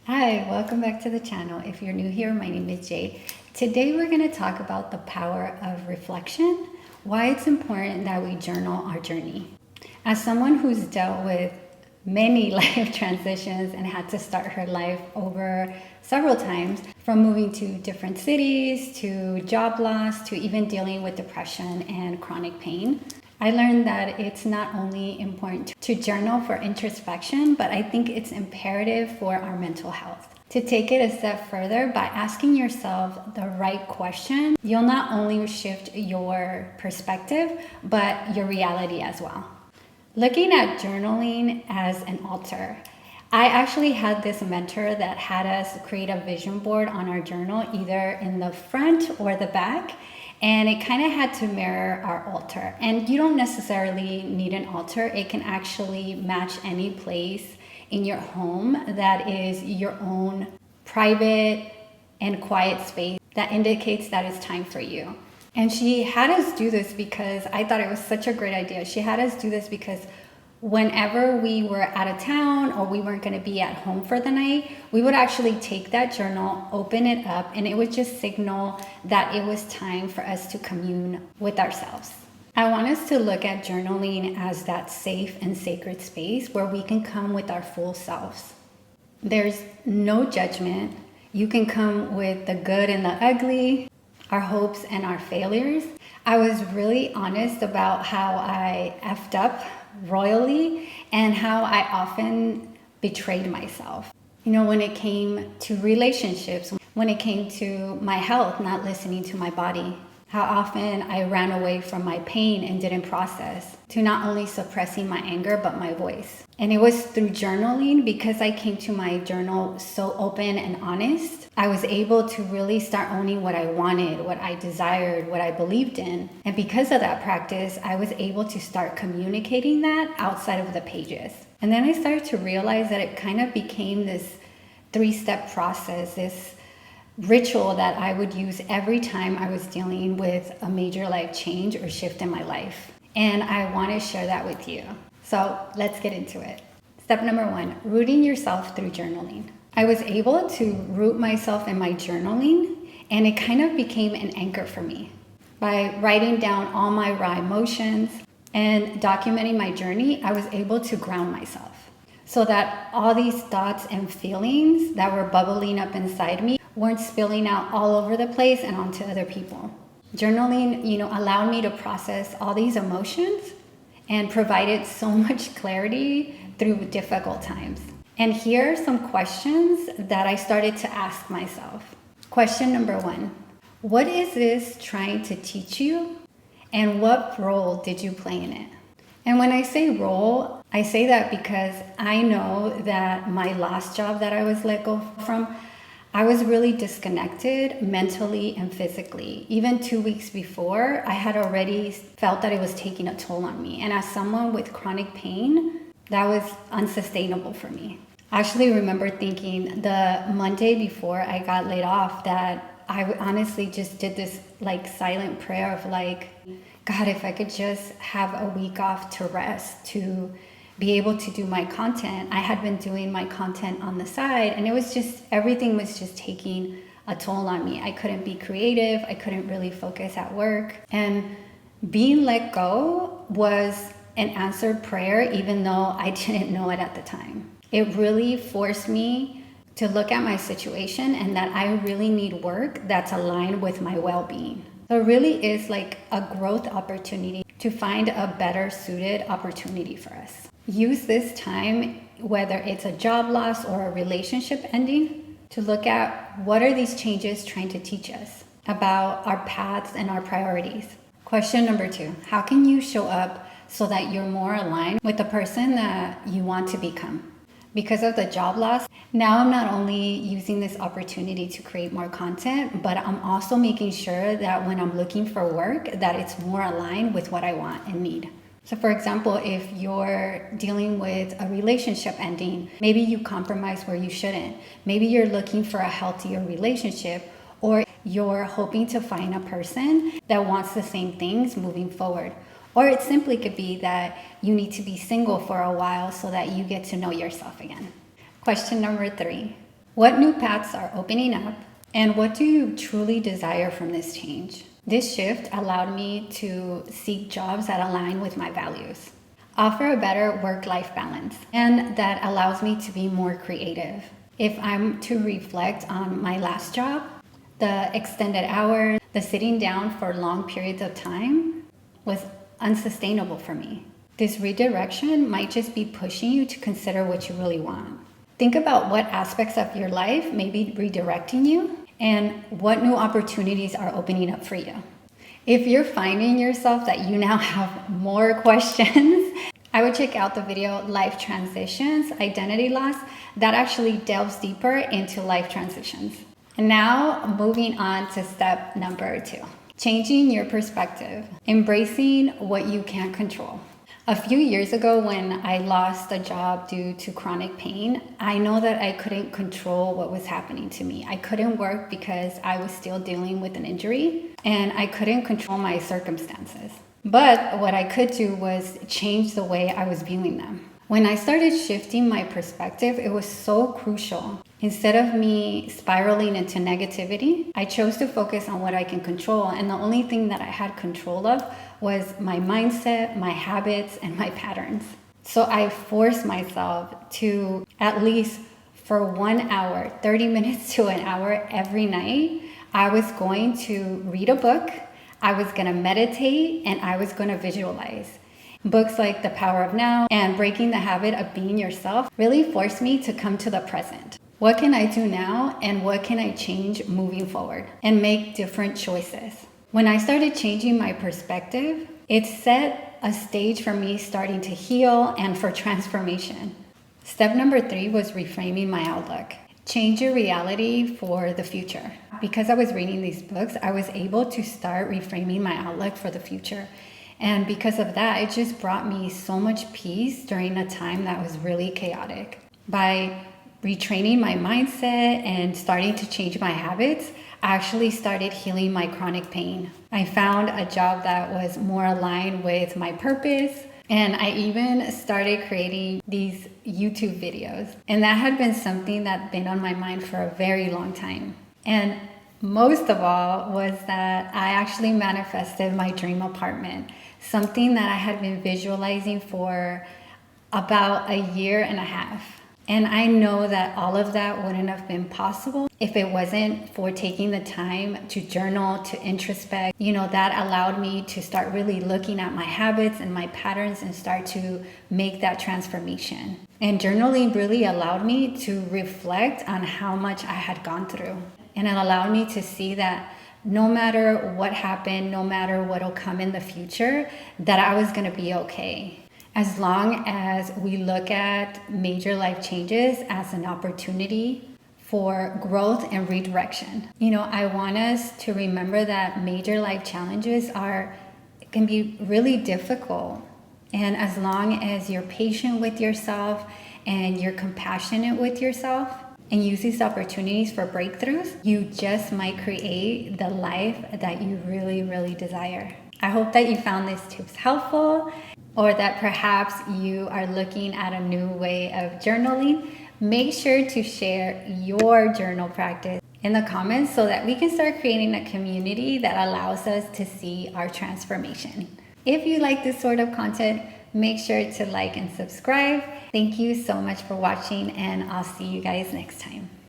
Hi, welcome back to the channel. If you're new here, my name is Jay. Today we're going to talk about the power of reflection, why it's important that we journal our journey. As someone who's dealt with many life transitions and had to start her life over several times, from moving to different cities, to job loss, to even dealing with depression and chronic pain, I learned that it's not only important to journal for introspection, but I think it's imperative for our mental health. To take it a step further, by asking yourself the right question, you'll not only shift your perspective, but your reality as well. Looking at journaling as an altar, I actually had this mentor that had us create a vision board on our journal, either in the front or the back. And it kind of had to mirror our altar. And you don't necessarily need an altar. It can actually match any place in your home that is your own private and quiet space that indicates that it's time for you. And she had us do this because I thought it was such a great idea. She had us do this because whenever we were out of town or we weren't going to be at home for the night, we would actually take that journal, open it up, and it would just signal that it was time for us to commune with ourselves. I want us to look at journaling as that safe and sacred space where we can come with our full selves. There's no judgment. You can come with the good and the ugly, our hopes and our failures. I was really honest about how I effed up royally and how I often betrayed myself. When it came to relationships, when it came to my health, not listening to my body, how often I ran away from my pain and didn't process, to not only suppressing my anger, but my voice. And it was through journaling, because I came to my journal so open and honest, I was able to really start owning what I wanted, what I desired, what I believed in. And because of that practice, I was able to start communicating that outside of the pages. And then I started to realize that it kind of became this 3-step process, this ritual that I would use every time I was dealing with a major life change or shift in my life. And I want to share that with you. So let's get into it. Step number 1, rooting yourself through journaling. I was able to root myself in my journaling, and it kind of became an anchor for me. By writing down all my raw emotions and documenting my journey, I was able to ground myself so that all these thoughts and feelings that were bubbling up inside me weren't spilling out all over the place and onto other people. Journaling, allowed me to process all these emotions and provided so much clarity through difficult times. And here are some questions that I started to ask myself. Question number 1, what is this trying to teach you? And what role did you play in it? And when I say role, I say that because I know that my last job that I was let go from, I was really disconnected mentally and physically. Even 2 weeks before, I had already felt that it was taking a toll on me. And as someone with chronic pain, that was unsustainable for me. I actually remember thinking the Monday before I got laid off that I honestly just did this silent prayer of God, if I could just have a week off to rest, to be able to do my content. I had been doing my content on the side, and everything was just taking a toll on me. I couldn't be creative. I couldn't really focus at work. And being let go was an answered prayer, even though I didn't know it at the time. It really forced me to look at my situation and that I really need work that's aligned with my well-being. So it really is like a growth opportunity to find a better suited opportunity for us. Use this time, whether it's a job loss or a relationship ending, to look at what are these changes trying to teach us about our paths and our priorities. Question number 2, how can you show up so that you're more aligned with the person that you want to become? Because of the job loss, now I'm not only using this opportunity to create more content, but I'm also making sure that when I'm looking for work, that it's more aligned with what I want and need. So for example, if you're dealing with a relationship ending, maybe you compromise where you shouldn't. Maybe you're looking for a healthier relationship, or you're hoping to find a person that wants the same things moving forward. Or it simply could be that you need to be single for a while so that you get to know yourself again. Question number 3. What new paths are opening up? And what do you truly desire from this change? This shift allowed me to seek jobs that align with my values, offer a better work-life balance, and that allows me to be more creative. If I'm to reflect on my last job, the extended hours, the sitting down for long periods of time was unsustainable for me. This redirection might just be pushing you to consider what you really want. Think about what aspects of your life may be redirecting you and what new opportunities are opening up for you. If you're finding yourself that you now have more questions, I would check out the video Life Transitions, Identity Loss, that actually delves deeper into life transitions. And now moving on to step number 2, changing your perspective, embracing what you can't control. A few years ago, when I lost a job due to chronic pain, I know that I couldn't control what was happening to me. I couldn't work because I was still dealing with an injury, and I couldn't control my circumstances. But what I could do was change the way I was viewing them. When I started shifting my perspective, it was so crucial. Instead of me spiraling into negativity, I chose to focus on what I can control. And the only thing that I had control of was my mindset, my habits, and my patterns. So I forced myself to, at least for 1 hour, 30 minutes to an hour every night, I was going to read a book, I was going to meditate, and I was going to visualize. Books like The Power of Now and Breaking the Habit of Being Yourself really forced me to come to the present. What can I do now, and what can I change moving forward, and make different choices? When I started changing my perspective, it set a stage for me starting to heal and for transformation. Step number 3 was reframing my outlook. Change your reality for the future. Because I was reading these books, I was able to start reframing my outlook for the future. And because of that, it just brought me so much peace during a time that was really chaotic. By retraining my mindset and starting to change my habits, I actually started healing my chronic pain. I found a job that was more aligned with my purpose, and I even started creating these YouTube videos. And that had been something that been on my mind for a very long time. And most of all was that I actually manifested my dream apartment, something that I had been visualizing for about a year and a half. And I know that all of that wouldn't have been possible if it wasn't for taking the time to journal, to introspect. That allowed me to start really looking at my habits and my patterns and start to make that transformation. And journaling really allowed me to reflect on how much I had gone through. And it allowed me to see that no matter what happened, no matter what'll come in the future, that I was gonna be okay. As long as we look at major life changes as an opportunity for growth and redirection. I want us to remember that major life challenges can be really difficult. And as long as you're patient with yourself and you're compassionate with yourself and use these opportunities for breakthroughs, you just might create the life that you really, really desire. I hope that you found these tips helpful, or that perhaps you are looking at a new way of journaling. Make sure to share your journal practice in the comments so that we can start creating a community that allows us to see our transformation. If you like this sort of content, make sure to like and subscribe. Thank you so much for watching, and I'll see you guys next time.